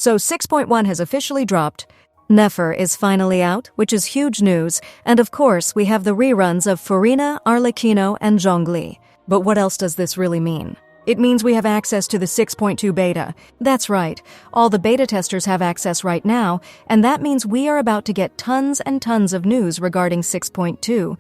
So 6.1 has officially dropped. Nefer is finally out, which is huge news, and of course we have the reruns of Furina, Arlecchino, and Zhongli. But what else does this really mean? It means we have access to the 6.2 beta. That's right, all the beta testers have access right now, and that means we are about to get tons and tons of news regarding 6.2.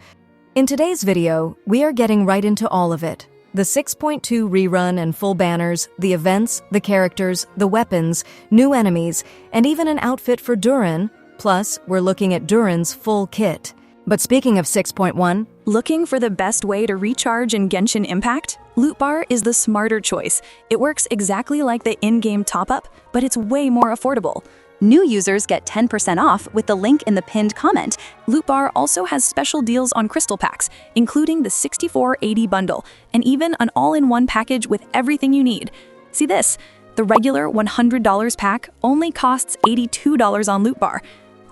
In today's video, we are getting right into all of it. The 6.2 rerun and full banners, the events, the characters, the weapons, new enemies, and even an outfit for Durin. Plus, we're looking at Durin's full kit. But speaking of 6.1, looking for the best way to recharge in Genshin Impact? Loot Bar is the smarter choice. It works exactly like the in-game top-up, but it's way more affordable. New users get 10% off with the link in the pinned comment. Loot Bar also has special deals on crystal packs, including the 6480 bundle, and even an all-in-one package with everything you need. See this? The regular $100 pack only costs $82 on Loot Bar.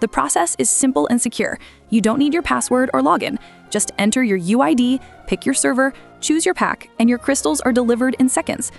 The process is simple and secure. You don't need your password or login. Just enter your UID, pick your server, choose your pack, and your crystals are delivered in seconds.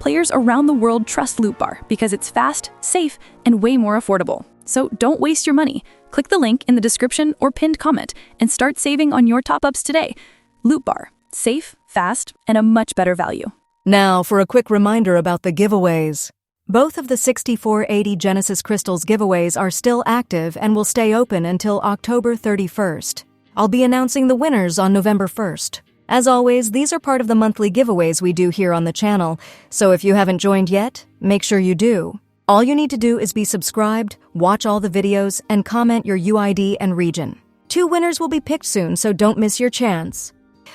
Players around the world trust Loot Bar because it's fast, safe, and way more affordable. So don't waste your money. Click the link in the description or pinned comment and start saving on your top-ups today. Loot Bar, safe, fast, and a much better value. Now for a quick reminder about the giveaways. Both of the 6480 Genesis Crystals giveaways are still active and will stay open until October 31st. I'll be announcing the winners on November 1st. As always, these are part of the monthly giveaways we do here on the channel, so if you haven't joined yet, make sure you do. All you need to do is be subscribed, watch all the videos, and comment your UID and region. 2 winners will be picked soon, so don't miss your chance.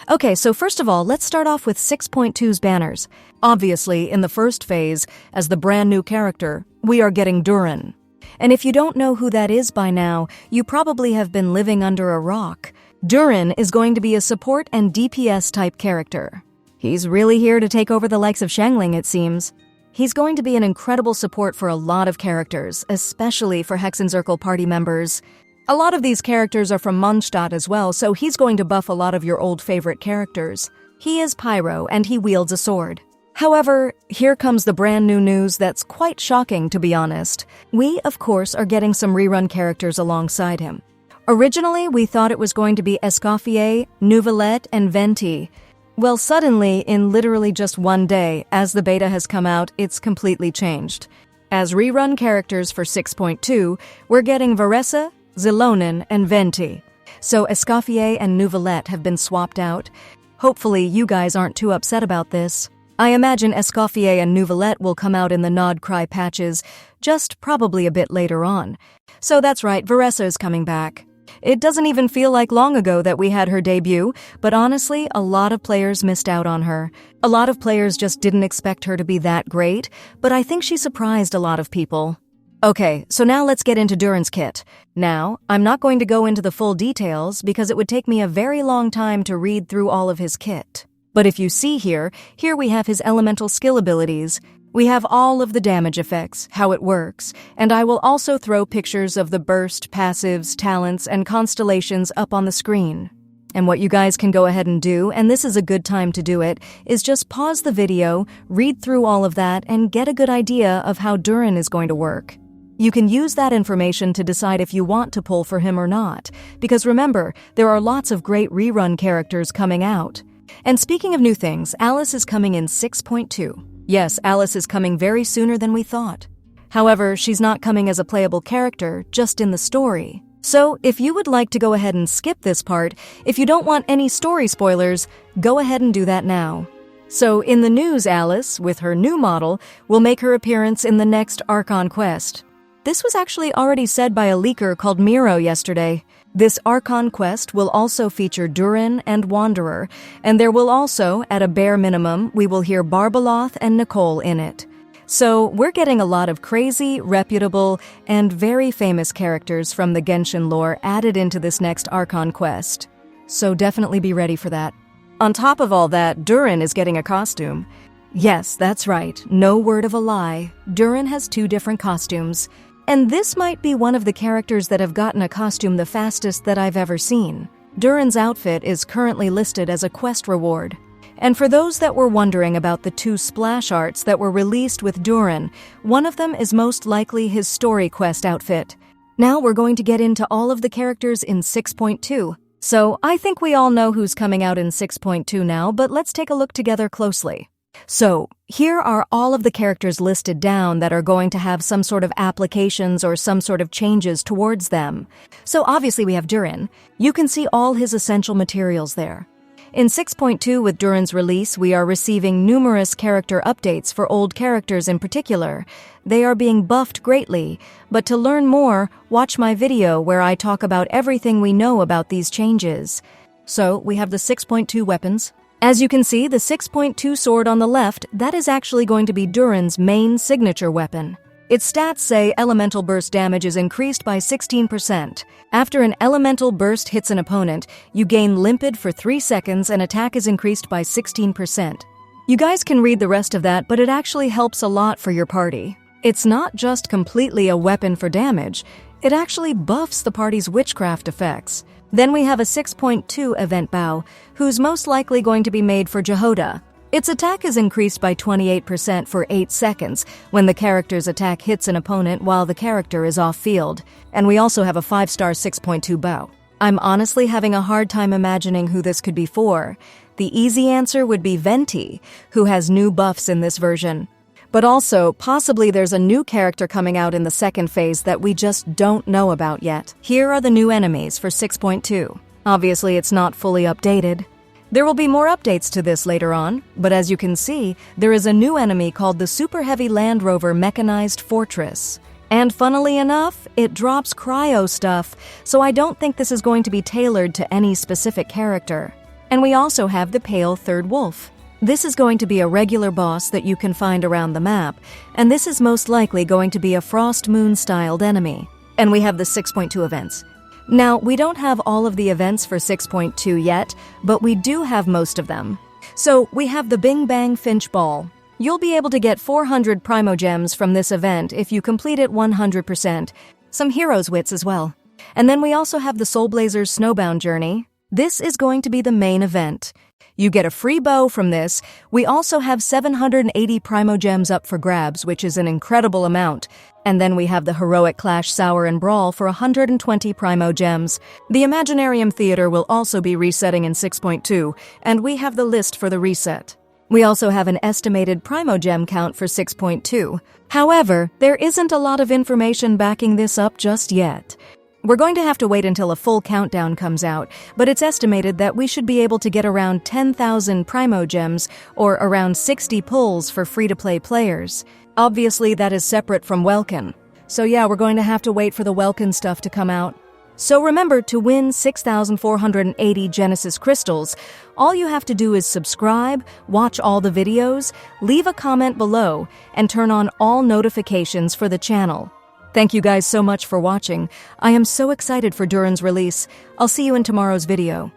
Okay, so first of all, let's start off with 6.2's banners. Obviously, in the first phase, as the brand new character, we are getting Durin. And if you don't know who that is by now, you probably have been living under a rock. Durin is going to be a support and DPS type character. He's really here to take over the likes of Xiangling, it seems. He's going to be an incredible support for a lot of characters, especially for Hexenzirkel party members. A lot of these characters are from Mondstadt as well, so he's going to buff a lot of your old favorite characters. He is Pyro, and he wields a sword. However, here comes the brand new news that's quite shocking, to be honest. We, of course, are getting some rerun characters alongside him. Originally, we thought it was going to be Escoffier, Neuvillette, and VENTI. Well, suddenly, in literally just one day, as the beta has come out, it's completely changed. As rerun characters for 6.2, we're getting VARESA, XILONEN, and VENTI. So Escoffier and Neuvillette have been swapped out. Hopefully, you guys aren't too upset about this. I imagine Escoffier and Neuvillette will come out in the Nod Cry patches, just probably a bit later on. So that's right, VARESA is coming back. It doesn't even feel like long ago that we had her debut, but honestly, a lot of players missed out on her. A lot of players just didn't expect her to be that great, but I think she surprised a lot of people. Okay, so now let's get into Durin's kit. Now, I'm not going to go into the full details because it would take me a very long time to read through all of his kit. But if you see here we have his elemental skill abilities. We have all of the damage effects, how it works, and I will also throw pictures of the burst, passives, talents, and constellations up on the screen. And what you guys can go ahead and do, and this is a good time to do it, is just pause the video, read through all of that, and get a good idea of how Durin is going to work. You can use that information to decide if you want to pull for him or not, because remember, there are lots of great rerun characters coming out. And speaking of new things, Alice is coming in 6.2. Yes, Alice is coming very sooner than we thought. However, she's not coming as a playable character, just in the story. So, if you would like to go ahead and skip this part, if you don't want any story spoilers, go ahead and do that now. So, in the news, Alice, with her new model, will make her appearance in the next Archon quest. This was actually already said by a leaker called Miro yesterday. This Archon quest will also feature Durin and Wanderer, and there will also, at a bare minimum, we will hear Barbeloth and Nicole in it. So we're getting a lot of crazy, reputable, and very famous characters from the Genshin lore added into this next Archon quest. So definitely be ready for that. On top of all that, Durin is getting a costume. Yes, that's right, no word of a lie. Durin has 2 different costumes. And this might be one of the characters that have gotten a costume the fastest that I've ever seen. Durin's outfit is currently listed as a quest reward. And for those that were wondering about the 2 splash arts that were released with Durin, one of them is most likely his story quest outfit. Now we're going to get into all of the characters in 6.2. So I think we all know who's coming out in 6.2 now, but let's take a look together closely. So, here are all of the characters listed down that are going to have some sort of applications or some sort of changes towards them. So obviously we have Durin. You can see all his essential materials there. In 6.2 with Durin's release, we are receiving numerous character updates for old characters in particular. They are being buffed greatly, but to learn more, watch my video where I talk about everything we know about these changes. So, we have the 6.2 weapons. As you can see, the 6.2 sword on the left, that is actually going to be Durin's main signature weapon. Its stats say elemental burst damage is increased by 16%. After an elemental burst hits an opponent, you gain limpid for 3 seconds and attack is increased by 16%. You guys can read the rest of that, but it actually helps a lot for your party. It's not just completely a weapon for damage, it actually buffs the party's witchcraft effects. Then we have a 6.2 event bow, who's most likely going to be made for Jehoda. Its attack is increased by 28% for 8 seconds when the character's attack hits an opponent while the character is off-field. And we also have a 5-star 6.2 bow. I'm honestly having a hard time imagining who this could be for. The easy answer would be VENTI, who has new buffs in this version. But also, possibly there's a new character coming out in the second phase that we just don't know about yet. Here are the new enemies for 6.2. Obviously, it's not fully updated. There will be more updates to this later on, but as you can see, there is a new enemy called the Super Heavy Land Rover Mechanized Fortress. And funnily enough, it drops cryo stuff, so I don't think this is going to be tailored to any specific character. And we also have the Pale Third Wolf. This is going to be a regular boss that you can find around the map, and this is most likely going to be a Frost Moon-styled enemy. And we have the 6.2 events. Now, we don't have all of the events for 6.2 yet, but we do have most of them. So, we have the Bing Bang Finch Ball. You'll be able to get 400 Primogems from this event if you complete it 100%. Some Heroes Wits as well. And then we also have the Soulblazer's Snowbound Journey. This is going to be the main event. You get a free bow from this. We also have 780 Primogems up for grabs, which is an incredible amount. And then we have the Heroic Clash Sour and Brawl for 120 Primogems. The Imaginarium Theater will also be resetting in 6.2, and we have the list for the reset. We also have an estimated Primogem count for 6.2. However, there isn't a lot of information backing this up just yet. We're going to have to wait until a full countdown comes out, but it's estimated that we should be able to get around 10,000 Primogems, or around 60 pulls for free-to-play players. Obviously, that is separate from Welkin. So yeah, we're going to have to wait for the Welkin stuff to come out. So remember, to win 6,480 Genesis Crystals, all you have to do is subscribe, watch all the videos, leave a comment below, and turn on all notifications for the channel. Thank you guys so much for watching. I am so excited for Durin's release. I'll see you in tomorrow's video.